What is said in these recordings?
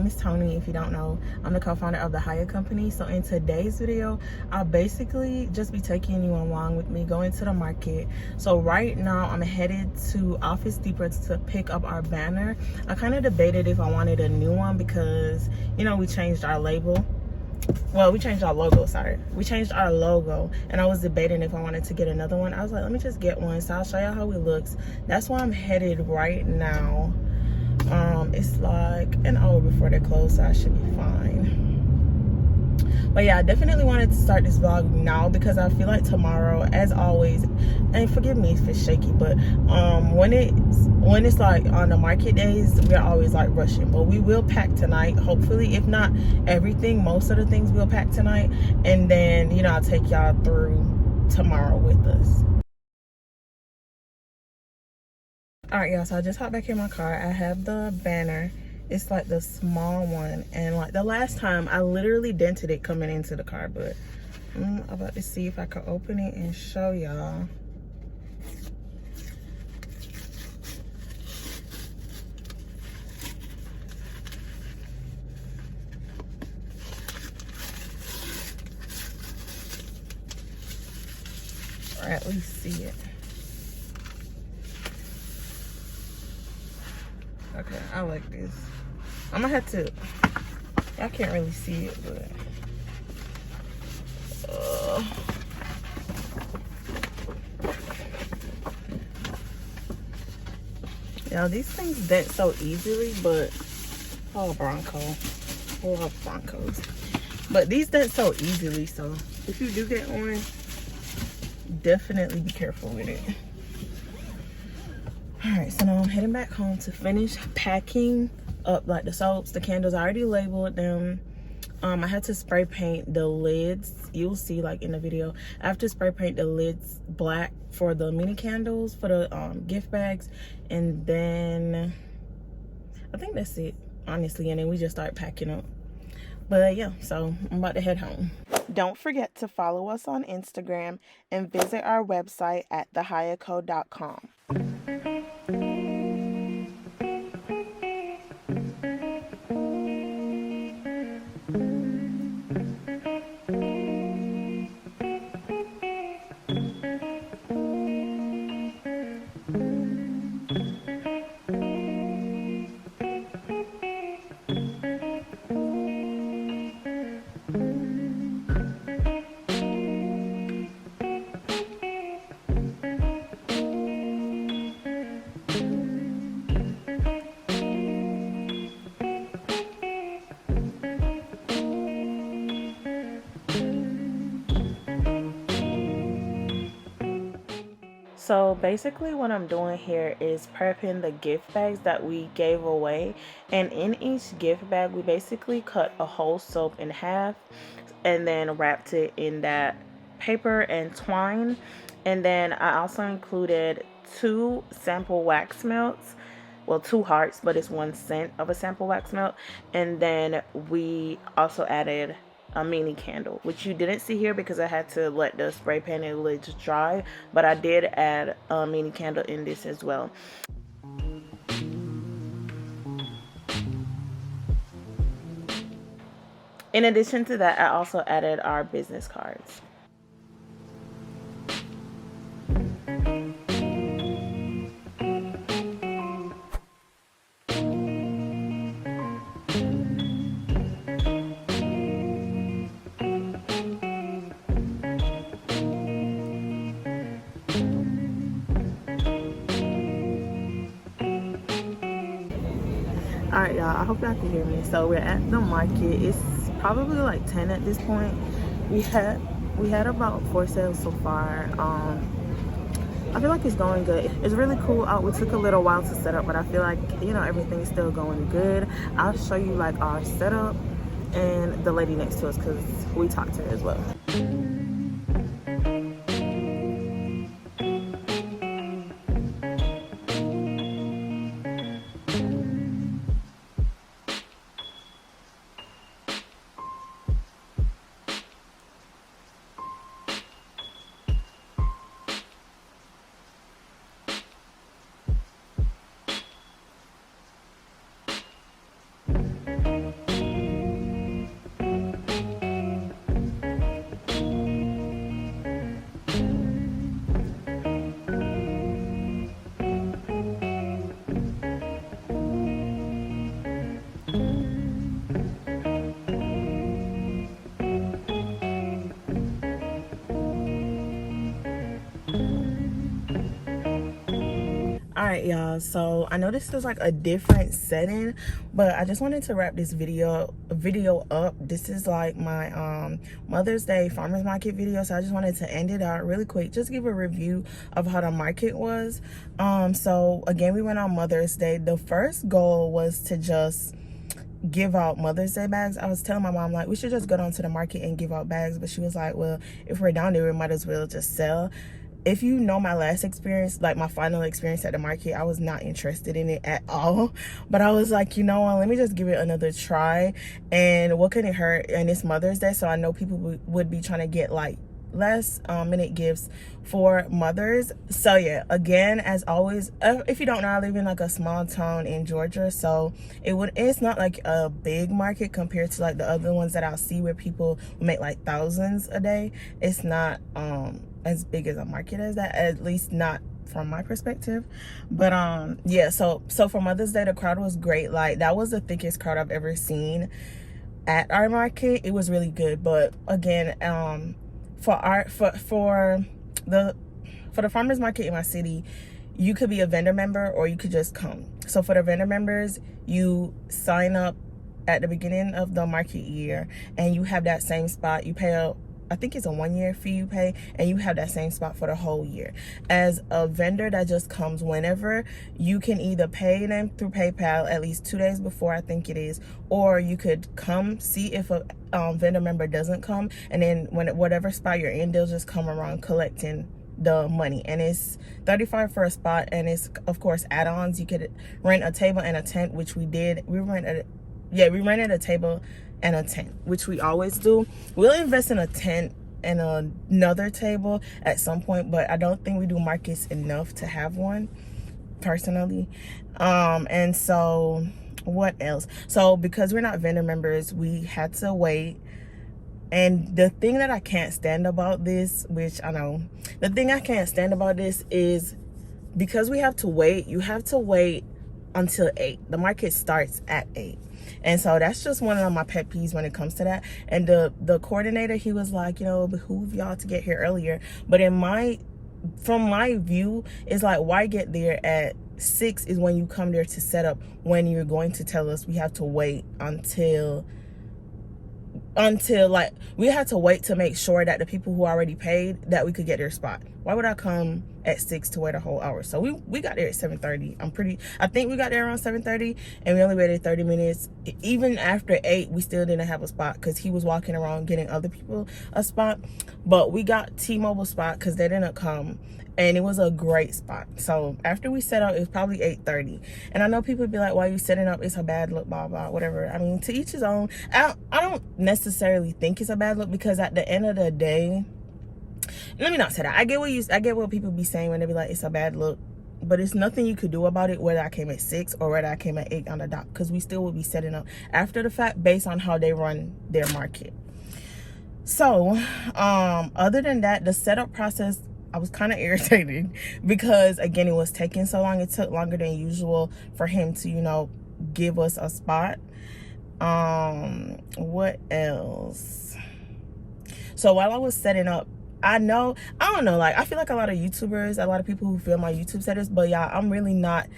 name is Tony. If you don't know, I'm the co-founder of the Haya Company. So in today's video, I'll basically just be taking you along with me going to the market. So right now I'm headed to Office Depot to pick up our banner. I kind of debated if I wanted a new one because, you know, we changed our label. Well, we changed our logo, sorry. We changed our logo, and I was debating if I wanted to get another one. I was like, let me just get one, so I'll show y'all how it looks. That's where I'm headed right now. It's like an hour before they close, so I should be fine. But yeah, I definitely wanted to start this vlog now because I feel like tomorrow, as always, and forgive me if it's shaky, but when it's like on the market days, we're always like rushing. But we will pack tonight, hopefully. If not everything, most of the things we'll pack tonight, and then, you know, I'll take y'all through tomorrow with us. All right, y'all, so I just hopped back in my car. I have the banner. It's like the small one, and like the last time I literally dented it coming into the car, but I'm about to see if I can open it and show y'all. Or at least see it. Okay, I like this. I'm gonna have to, I can't really see it, but yeah, these things dent so easily, but oh, Bronco, I love Broncos, but these dent so easily, so if you do get one, definitely be careful with it. All right, so now I'm heading back home to finish packing up like the soaps, the candles. I already labeled them. I had to spray paint the lids. You'll see like in the video, I have to spray paint the lids black for the mini candles, for the gift bags, and then I think that's it, honestly. And then we just start packing up. But yeah, so I'm about to head home. Don't forget to follow us on Instagram and visit our website at thehayaco.com. So basically what I'm doing here is prepping the gift bags that we gave away, and in each gift bag we basically cut a whole soap in half and then wrapped it in that paper and twine. And then I also included 2 sample wax melts, well, 2 hearts, but it's 1 cent of a sample wax melt. And then we also added a mini candle, which you didn't see here because I had to let the spray painted lids dry, but I did add a mini candle in this as well. In addition to that, I also added our business cards. Alright, y'all, I hope y'all can hear me. So we're at the market. It's probably like 10 at this point. We had about 4 sales so far. I feel like it's going good. It's really cool out. We took a little while to set up, but I feel like, you know, everything's still going good. I'll show you like our setup and the lady next to us because we talked to her as well. right, y'all, so I know this is like a different setting, but I just wanted to wrap this video up. This is like my Mother's Day farmers market video, so I just wanted to end it out really quick, just give a review of how the market was. So again, we went on Mother's Day. The first goal was to just give out Mother's Day bags. I was telling my mom, like, we should just go down to the market and give out bags, but she was like, well, if we're down there, we might as well just sell. If you know my last experience, like my final experience at the market, I was not interested in it at all. But I was like, you know what, let me just give it another try. And what could it hurt? And it's Mother's Day, so I know people would be trying to get like last minute gifts for mothers. So yeah, again, as always, if you don't know, I live in like a small town in Georgia, so it's not like a big market compared to like the other ones that I'll see where people make like thousands a day. It's not as big as a market as that, at least not from my perspective. But yeah, so for Mother's Day, the crowd was great. Like, that was the thickest crowd I've ever seen at our market. It was really good. But again, for the farmers market in my city, you could be a vendor member or you could just come. So for the vendor members, you sign up at the beginning of the market year and you have that same spot. You pay I think it's a 1-year fee you pay, and you have that same spot for the whole year. As a vendor that just comes whenever, you can either pay them through PayPal at least 2 days before, I think it is, or you could come see if a vendor member doesn't come, and then whatever spot you're in, they'll just come around collecting the money. And it's $35 for a spot, and it's of course add-ons. You could rent a table and a tent, which we did. We rented a table and a tent, which we always do. We'll invest in a tent and another table at some point, but I don't think we do markets enough to have one personally. And so what else? So because we're not vendor members, we had to wait. And the thing that I can't stand about this, which I know, the thing I can't stand about this is because we have to wait, you have to wait until 8. The market starts at 8. And so that's just one of my pet peeves when it comes to that. And the coordinator, he was like, you know, behoove y'all to get here earlier. But from my view, it's like, why get there at 6 is when you come there to set up, when you're going to tell us we have to wait until like, we had to wait to make sure that the people who already paid, that we could get their spot. Why would I come at 6 to wait a whole hour? So we got there at 7:30. I think we got there around 7:30, and we only waited 30 minutes. Even after 8, we still didn't have a spot because he was walking around getting other people a spot. But we got T-Mobile spot because they didn't come, and it was a great spot. So after we set up, it was probably 8:30. And I know people be like, why are you setting up? It's a bad look, blah, blah, whatever. I mean, to each his own. I don't necessarily think it's a bad look, because at the end of the day, let me not say that. I get what people be saying when they be like, it's a bad look. But it's nothing you could do about it, whether I came at 6 or whether I came at 8 on the dot, because we still would be setting up after the fact based on how they run their market. So other than that, the setup process, I was kind of irritated because, again, it was taking so long. It took longer than usual for him to, you know, give us a spot. What else? So while I was setting up, I don't know, like, I feel like a lot of YouTubers, a lot of people who film my YouTube setups, but y'all, I'm really not.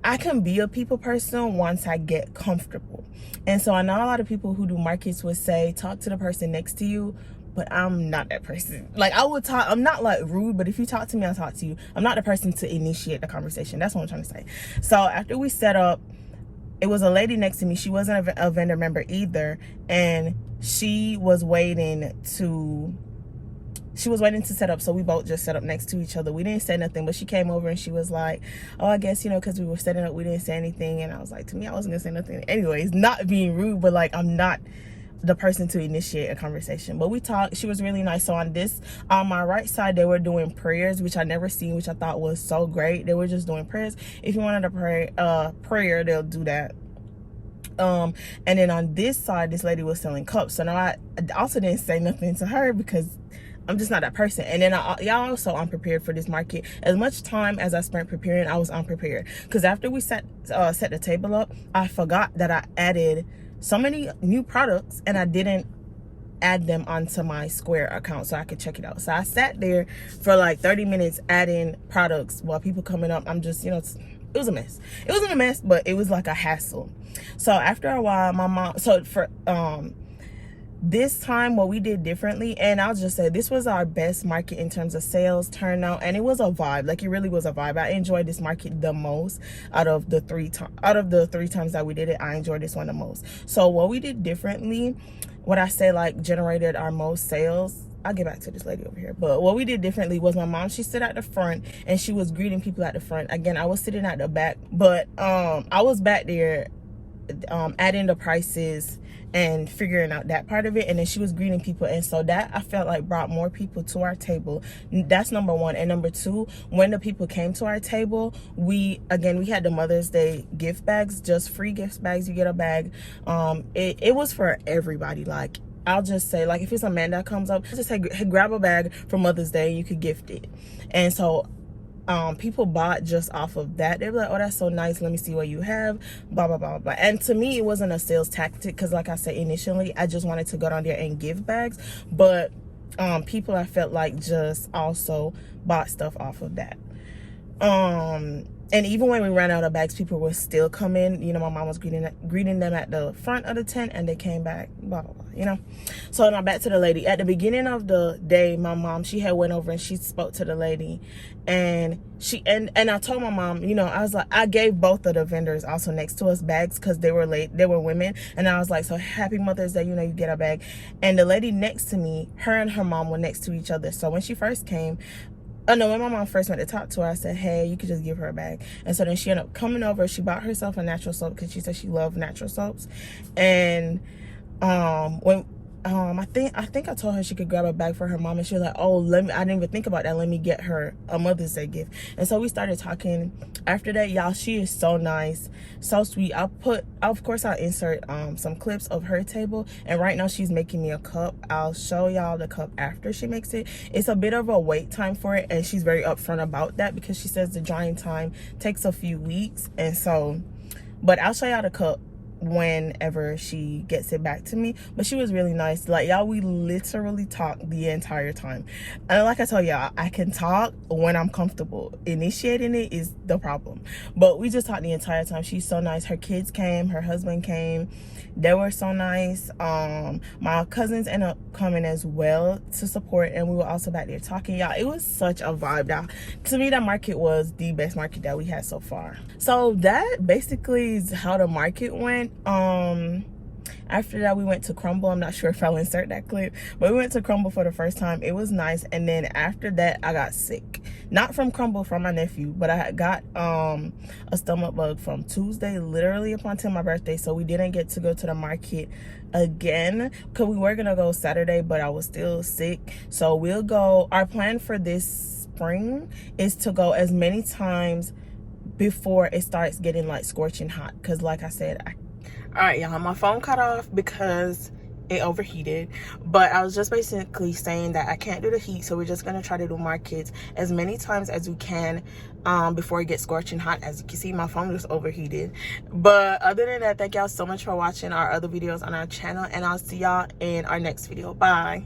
I can be a people person once I get comfortable. And so I know a lot of people who do markets would say, talk to the person next to you, but I'm not that person. Like, I would talk, I'm not like rude, but if you talk to me, I'll talk to you. I'm not the person to initiate the conversation. That's what I'm trying to say. So after we set up, it was a lady next to me. She wasn't a vendor member either. And she was waiting to set up, so we both just set up next to each other. We didn't say nothing, but she came over and she was like, oh, I guess, you know, because we were setting up, we didn't say anything. And I was like, to me, I wasn't gonna say nothing anyways, not being rude, but like, I'm not the person to initiate a conversation. But we talked. She was really nice. So on my right side, they were doing prayers, which I never seen, which I thought was so great. They were just doing prayers. If you wanted a prayer, they'll do that. And then on this side, this lady was selling cups. So now I also didn't say nothing to her because I'm just not that person. And then y'all also unprepared for this market. As much time as I spent preparing, I was unprepared. Because after we set the table up, I forgot that I added so many new products and I didn't add them onto my Square account so I could check it out. So I sat there for like 30 minutes adding products while people coming up. I'm just, it was a mess. It wasn't a mess, but it was like a hassle. So after a while, my mom, so for this time, what we did differently, and I'll just say this was our best market in terms of sales turnout, and it was a vibe. Like, it really was a vibe. I enjoyed this market the most out of the three times that we did it. I enjoyed this one the most. So what we did differently, what I say like generated our most sales, I'll get back to this lady over here, but what we did differently was my mom, she stood at the front and she was greeting people at the front. Again, I was sitting at the back, but I was back there adding the prices and figuring out that part of it, and then she was greeting people, and so that I felt like brought more people to our table. That's number one. And number two, when the people came to our table, we had the Mother's Day gift bags, just free gift bags. You get a bag. It was for everybody. Like, I'll just say, like, if it's a man that comes up, just say, hey, grab a bag for Mother's Day and you could gift it. And so people bought just off of that. They were like, oh, that's so nice, let me see what you have, blah blah blah blah. And to me, it wasn't a sales tactic, because like I said initially, I just wanted to go down there and give bags. But people, I felt like, just also bought stuff off of that. And even when we ran out of bags, people were still coming. My mom was greeting them at the front of the tent, and they came back, blah, blah, blah, So now back to the lady. At the beginning of the day, my mom, she had went over and she spoke to the lady. And I told my mom, I was like, I gave both of the vendors also next to us bags because they were late. They were women. And I was like, so happy Mother's Day, you get a bag. And the lady next to me, her and her mom were next to each other. So when she first came, when my mom first went to talk to her, I said, hey, you could just give her a bag. And so then she ended up coming over. She bought herself a natural soap because she said she loved natural soaps. And when I think I told her she could grab a bag for her mom, and she was like, oh, I didn't even think about that, let me get her a Mother's Day gift. And so we started talking after that. Y'all, she is so nice, so sweet. I'll insert some clips of her table, and right now she's making me a cup. I'll show y'all the cup after she makes it. It's a bit of a wait time for it, and she's very upfront about that because she says the drying time takes a few weeks. And so, but I'll show y'all the cup whenever she gets it back to me. But she was really nice. Like, y'all, we literally talked the entire time. And like I told y'all, I can talk when I'm comfortable. Initiating it is the problem, but we just talked the entire time. She's so nice. Her kids came, her husband came, they were so nice. My cousins ended up coming as well to support, and we were also back there talking. Y'all, it was such a vibe. Now, to me, that market was the best market that we had so far. So that basically is how the market went. After that, we went to Crumble. I'm not sure if I'll insert that clip, but we went to Crumble for the first time. It was nice. And then after that, I got sick. Not from Crumble, from my nephew, but I got a stomach bug from Tuesday, literally up until my birthday. So we didn't get to go to the market again, because we were gonna go Saturday, but I was still sick. So we'll go. Our plan for this spring is to go as many times before it starts getting like scorching hot, because like I said, all right, y'all, my phone cut off because it overheated. But I was just basically saying that I can't do the heat, so we're just gonna try to do markets as many times as we can before it gets scorching hot. As you can see, my phone just overheated. But other than that, thank y'all so much for watching our other videos on our channel, and I'll see y'all in our next video. Bye.